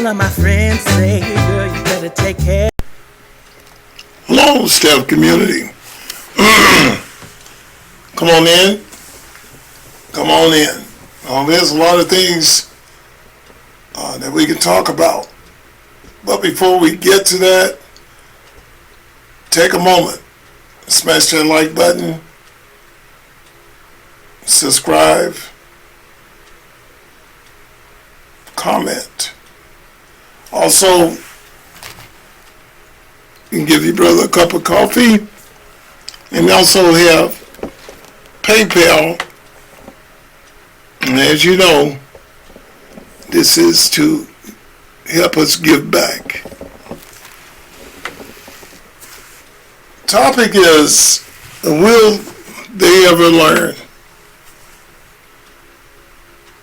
of my friends say, girl, you better take care. Hello, Steph community. Come on in. Come on in. There's a lot of things that we can talk about. But before we get to that, take a moment. Smash that like button. Subscribe. Comment. Also, you can give your brother a cup of coffee. And we also have PayPal. And as you know, this is to help us give back. Topic is, will they ever learn?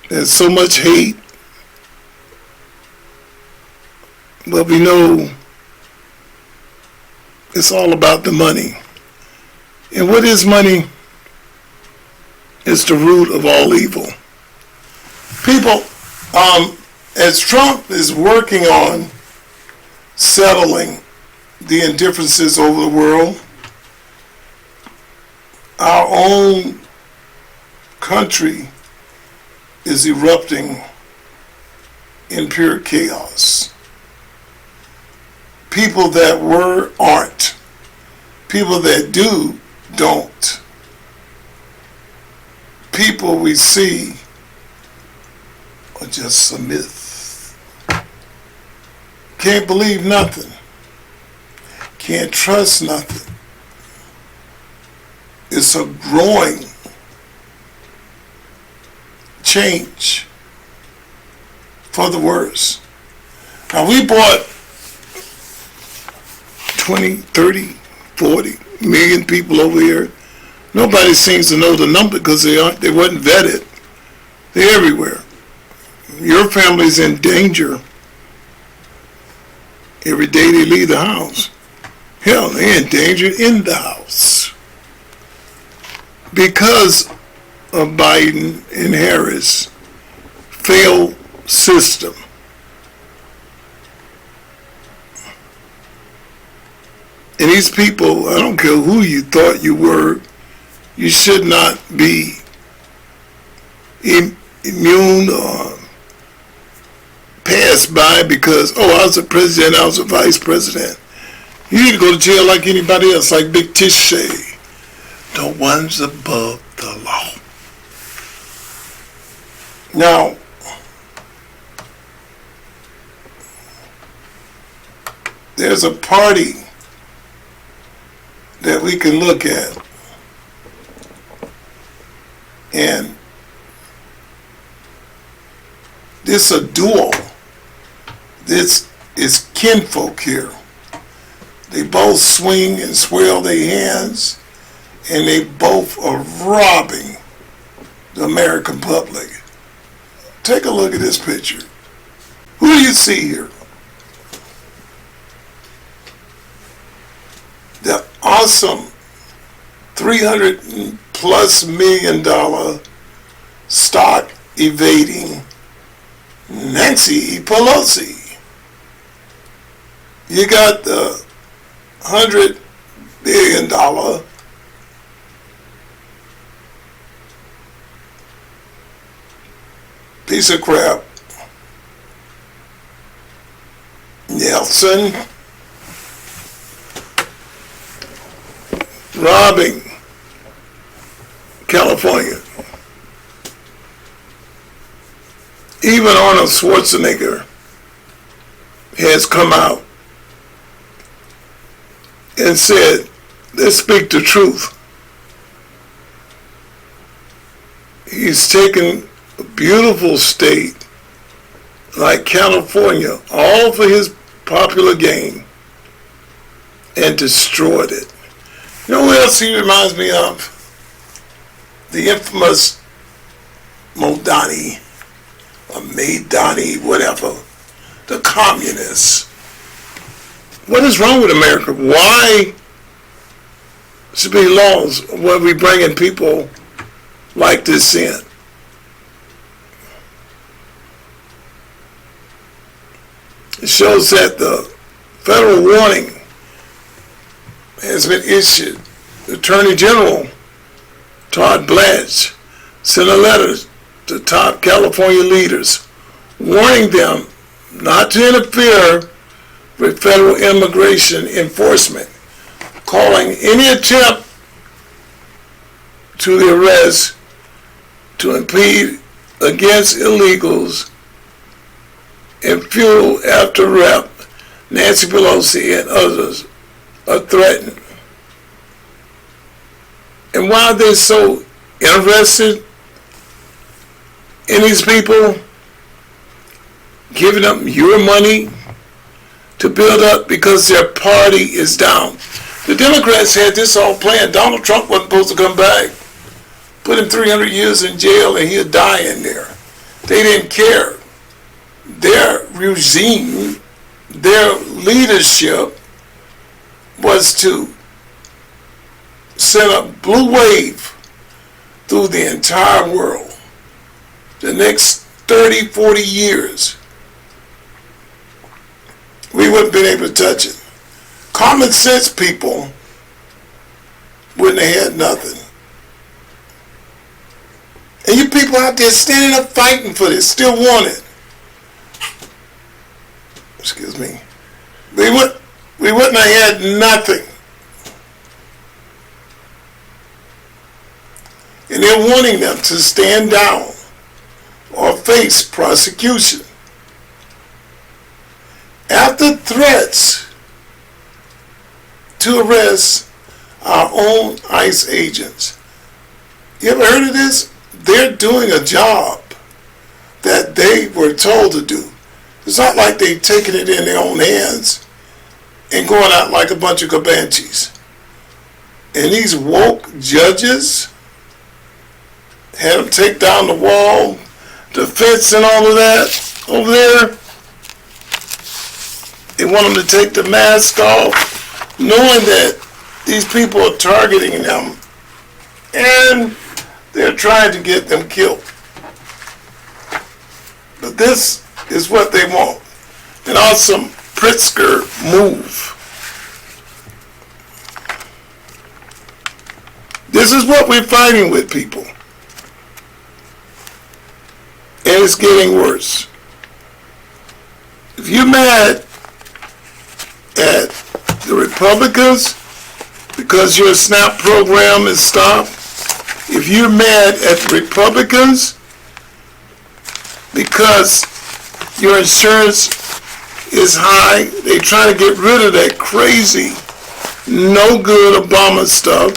There's so much hate, but we know it's all about the money. And what is money? It's the root of all evil. People, as Trump is working on settling the indifferences over the world, our own country is erupting in pure chaos. People that were aren't. People that do don't. People we see are just a myth. Can't believe nothing. Can't trust nothing. It's a growing change for the worse. Now we bought 20, 30, 40 million people over here. Nobody seems to know the number because they wasn't vetted. They're everywhere. Your family's in danger every day they leave the house. Hell, they're in danger in the house because of Biden and Harris' failed system. And these people, I don't care who you thought you were, you should not be immune or passed by because, I was a president, I was a vice president. You need to go to jail like anybody else, like Big Tish say. No one's above the law. Now, there's a party that we can look at, and this a duo. This is kinfolk here. They both swing and swirl their hands, and they both are robbing the American public. Take a look at this picture. Who do you see here? The awesome $300+ million stock evading Nancy Pelosi. You got the $100 billion piece of crap Nelson robbing California. Even Arnold Schwarzenegger has come out and said, let's speak the truth. He's taken a beautiful state like California, all for his popular gain, and destroyed it. You know what else he reminds me of? The infamous Modani, or Maidani, whatever, the communists. What is wrong with America? Why should be laws where we bringing people like this in? It shows that the federal warning has been issued. The Attorney General, Todd Blanche, sent a letter to top California leaders warning them not to interfere with federal immigration enforcement, calling any attempt to the arrest to impede against illegals and fuel after Rep. Nancy Pelosi and others are threatened. And why are they so interested in these people giving them your money to build up? Because their party is down. The Democrats had this all planned. Donald Trump wasn't supposed to come back. Put him 300 years in jail and he'll die in there. They didn't care. Their regime, their leadership was to send a blue wave through the entire world. The next 30, 40 years, we wouldn't have been able to touch it. Common sense people wouldn't have had nothing. And you people out there standing up fighting for this, still want it. Excuse me. We wouldn't have had nothing. And they're wanting them to stand down or face prosecution. After threats to arrest our own ICE agents. You ever heard of this? They're doing a job that they were told to do. It's not like they've taken it in their own hands and going out like a bunch of Comanches. And these woke judges had them take down the wall, the fence and all of that over there. They want them to take the mask off, knowing that these people are targeting them and they're trying to get them killed. But this is what they want. An awesome Pritzker move. This is what we're fighting with, people. And it's getting worse. If you're mad at the Republicans because your SNAP program is stopped, if you're mad at the Republicans because your insurance is high, they try to get rid of that crazy, no good Obama stuff.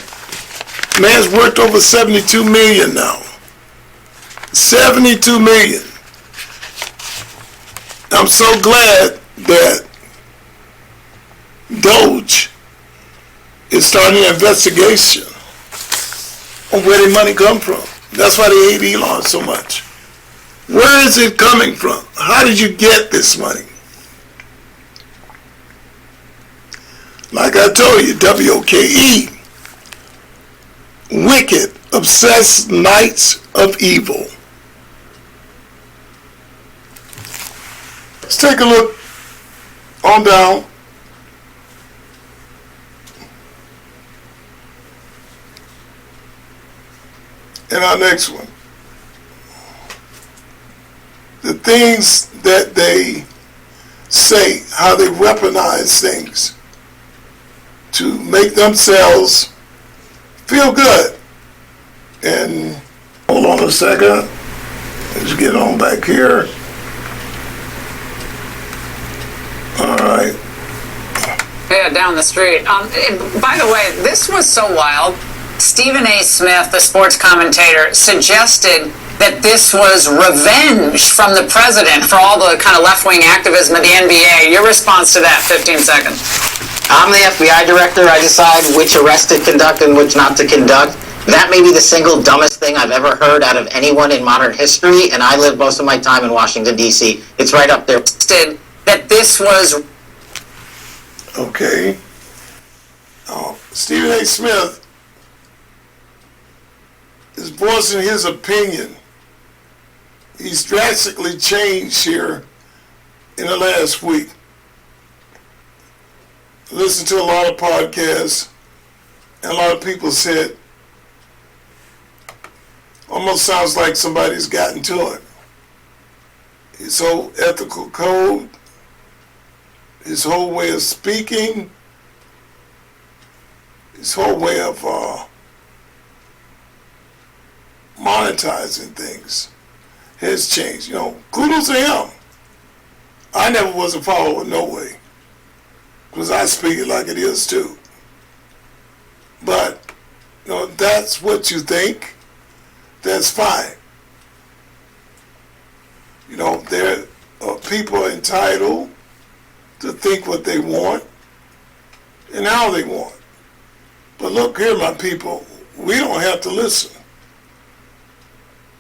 Man's worth over 72 million now. 72 million. I'm so glad that Doge is starting an investigation on where the money come from. That's why they hate Elon so much. Where is it coming from? How did you get this money? Like I told you, WOKE, wicked, obsessed knights of evil. Let's take a look on down. And our next one. The things that they say, how they weaponize things to make themselves feel good. And hold on a second. Let's get on back here. All right. Yeah, down the street. And by the way, this was so wild. Stephen A. Smith, the sports commentator, suggested that this was revenge from the president for all the kind of left-wing activism of the NBA. Your response to that, 15 seconds. I'm the FBI director. I decide which arrests to conduct and which not to conduct. That may be the single dumbest thing I've ever heard out of anyone in modern history, and I live most of my time in Washington, D.C. It's right up there. That this was... Okay. Stephen A. Smith is voicing his opinion. He's drastically changed here in the last week. listened to a lot of podcasts, and a lot of people said, almost sounds like somebody's gotten to it. His whole ethical code, his whole way of speaking, his whole way of monetizing things has changed. Kudos to him. I never was a follower, no way, because I speak it like it is too. But that's what you think. That's fine. There are people entitled to think what they want and how they want. But look here, my people, we don't have to listen.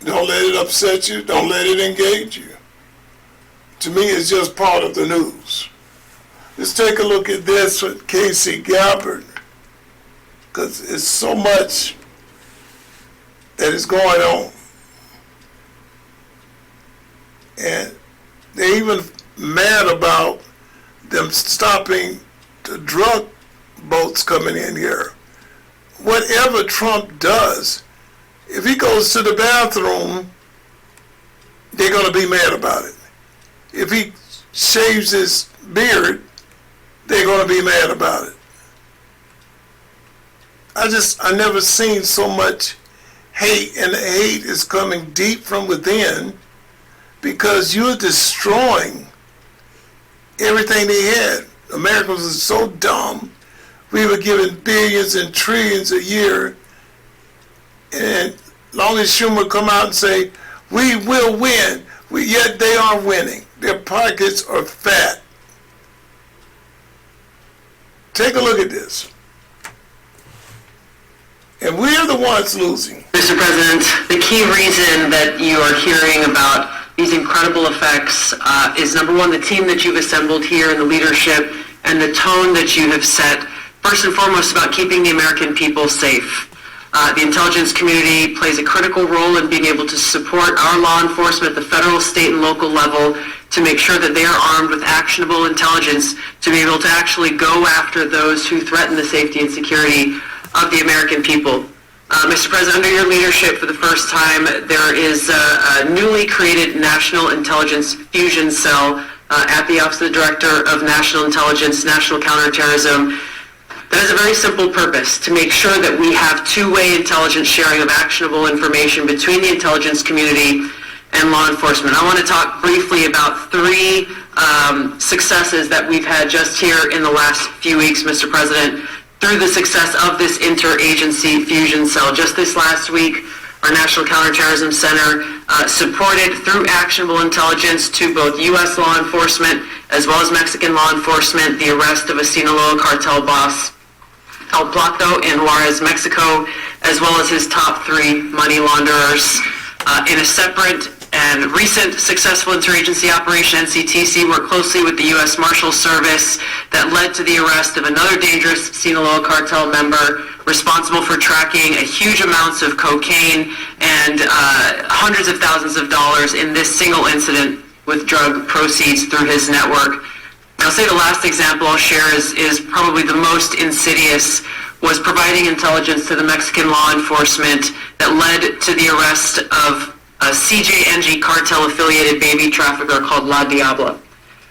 Don't let it upset you. Don't let it engage you. To me, it's just part of the news. Let's take a look at this with Casey Gabbard, because it's so much that is going on. And they're even mad about them stopping the drug boats coming in here. Whatever Trump does, if he goes to the bathroom, they're going to be mad about it. If he shaves his beard, they're going to be mad about it. I never seen so much hate, and the hate is coming deep from within because you're destroying everything they had. Americans are so dumb. We were given billions and trillions a year, and long as Schumer come out and say, we will win, yet they are winning. Their pockets are fat. Take a look at this. And we're the ones losing. Mr. President, the key reason that you are hearing about these incredible effects is, number one, the team that you've assembled here and the leadership and the tone that you have set, first and foremost, about keeping the American people safe. The intelligence community plays a critical role in being able to support our law enforcement at the federal, state, and local level to make sure that they are armed with actionable intelligence to be able to actually go after those who threaten the safety and security of the American people. Mr. President, under your leadership, for the first time, there is a newly created National Intelligence Fusion Cell at the Office of the Director of National Intelligence, National Counterterrorism. That has a very simple purpose, to make sure that we have two-way intelligence sharing of actionable information between the intelligence community and law enforcement. I want to talk briefly about three successes that we've had just here in the last few weeks, Mr. President, through the success of this interagency fusion cell. Just this last week, our National Counterterrorism Center supported, through actionable intelligence to both U.S. law enforcement as well as Mexican law enforcement, the arrest of a Sinaloa cartel boss, El Plato in Juarez, Mexico, as well as his top three money launderers. In a separate and recent successful interagency operation, NCTC worked closely with the U.S. Marshal Service that led to the arrest of another dangerous Sinaloa cartel member responsible for tracking huge amounts of cocaine and hundreds of thousands of dollars in this single incident with drug proceeds through his network. I'll say the last example I'll share is probably the most insidious, was providing intelligence to the Mexican law enforcement that led to the arrest of a CJNG cartel-affiliated baby trafficker called La Diabla.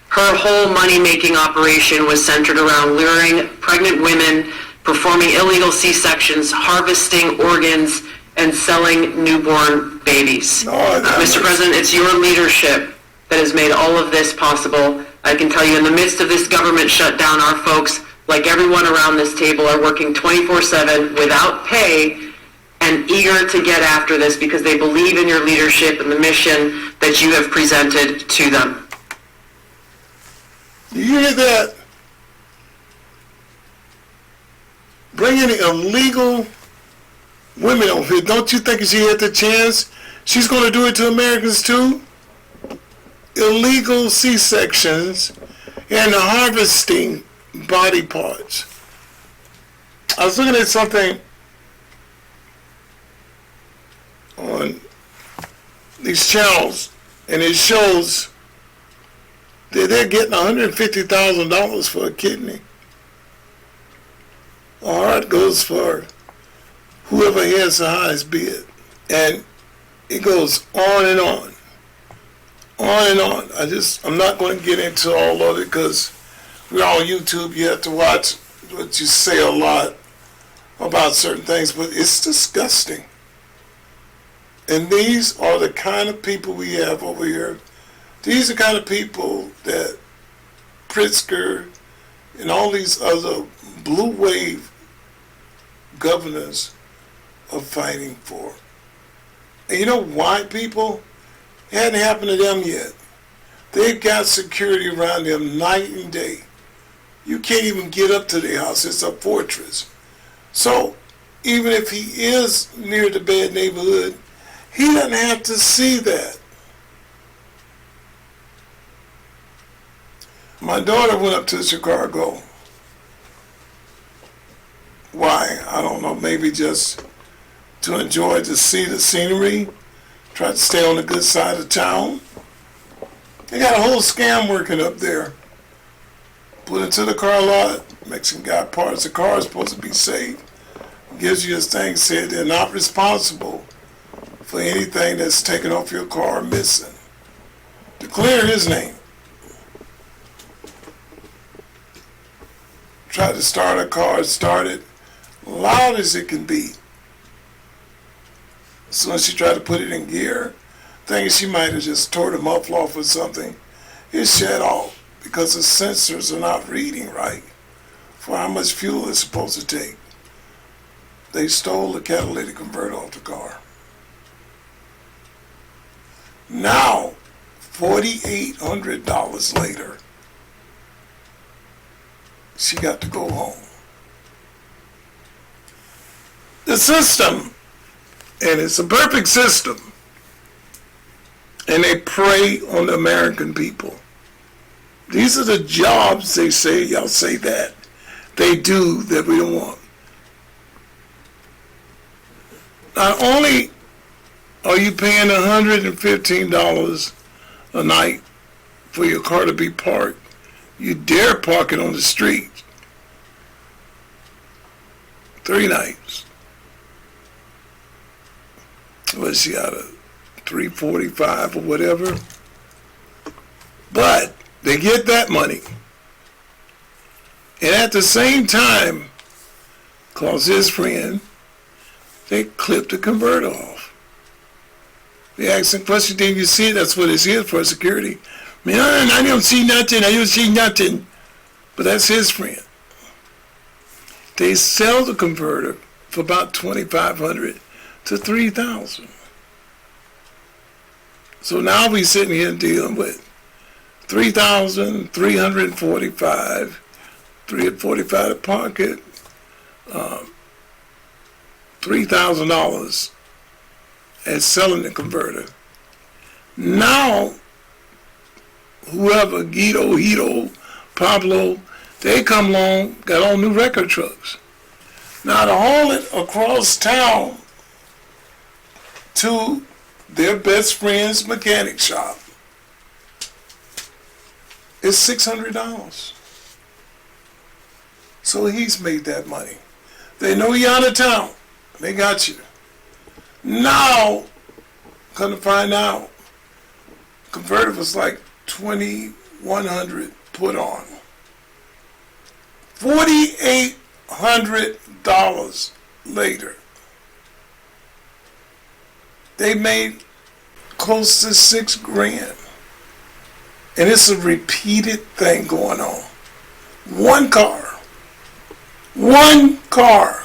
Her whole money-making operation was centered around luring pregnant women, performing illegal C-sections, harvesting organs, and selling newborn babies. Mr. President, it's your leadership that has made all of this possible. I can tell you, in the midst of this government shutdown, our folks, like everyone around this table, are working 24/7 without pay and eager to get after this because they believe in your leadership and the mission that you have presented to them. You hear that? Bringing illegal women over here. Don't you think if she had the chance, she's going to do it to Americans too? Illegal C-sections and harvesting body parts. I was looking at something on these channels, and it shows that they're getting $150,000 for a kidney. a heart goes for whoever has the highest bid. And it goes on and on. On and on. I'm not going to get into all of it because we're on YouTube. You have to watch what you say a lot about certain things, but it's disgusting. And these are the kind of people we have over here. These are the kind of people that Pritzker and all these other blue wave governors are fighting for. And you know why, people? It hadn't happened to them yet. They've got security around them night and day. You can't even get up to their house. It's a fortress. So even if he is near the bad neighborhood, he doesn't have to see that. My daughter went up to Chicago. Why? I don't know. Maybe just to enjoy, to see the scenery. Try to stay on the good side of town. They got a whole scam working up there. Put into the car lot. Mexican guy parts the car, is supposed to be safe. Gives you this thing, said they're not responsible for anything that's taken off your car or missing. Declare his name. Tried to start a car, started loud as it can be. As soon as she tried to put it in gear, thinking she might have just tore the muffler off or something, it shut off because the sensors are not reading right for how much fuel it's supposed to take. They stole the catalytic converter off the car. Now, $4,800 later, she got to go home. The system, and it's a perfect system, and they prey on the American people. These are the jobs they say, y'all say that, they do that we don't want. Not only are you paying $115 a night for your car to be parked, you dare park it on the street. 3 nights. Was she out of 345 or whatever? But they get that money. And at the same time, calls his friend, they clip the converter off. They ask the question, didn't you see it? That's what it's here for, security. Man, I don't see nothing, I don't see nothing. But that's his friend. They sell the converter for about $2,500 to $3,000. So now we sitting here dealing with $3,345, $345 to pocket, $3,000 as selling the converter. Now, whoever, Guido, Hito, Pablo, they come along, got all new record trucks. Now to haul it across town to their best friend's mechanic shop is $600. So he's made that money. They know you're out of town. They got you. Now, come to find out, converter was like $2,100 put on. $4,800 later, they made close to $6,000. And it's a repeated thing going on. One car. One car.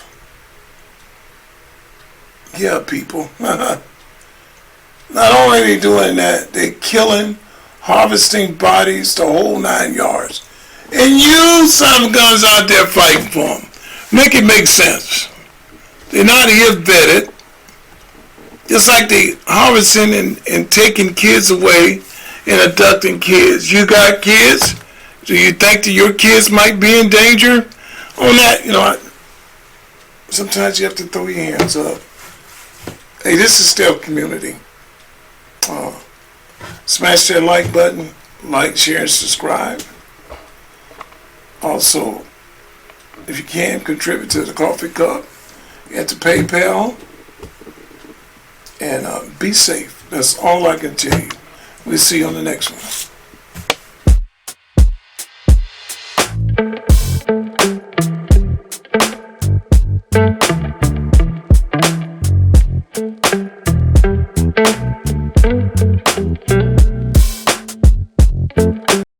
Yeah, people. Not only are they doing that, they're killing, harvesting bodies, the whole 9 yards. And you son of guns out there fighting for them. Make it make sense. They're not here vetted. Just like they harvesting and taking kids away and abducting kids. You got kids? Do you think that your kids might be in danger? On that, sometimes you have to throw your hands up. Hey, this is still community. Smash that like button, like, share, and subscribe. Also, If you can, contribute to the coffee cup at the PayPal. And be safe. That's all I can tell you. We'll see you on the next one.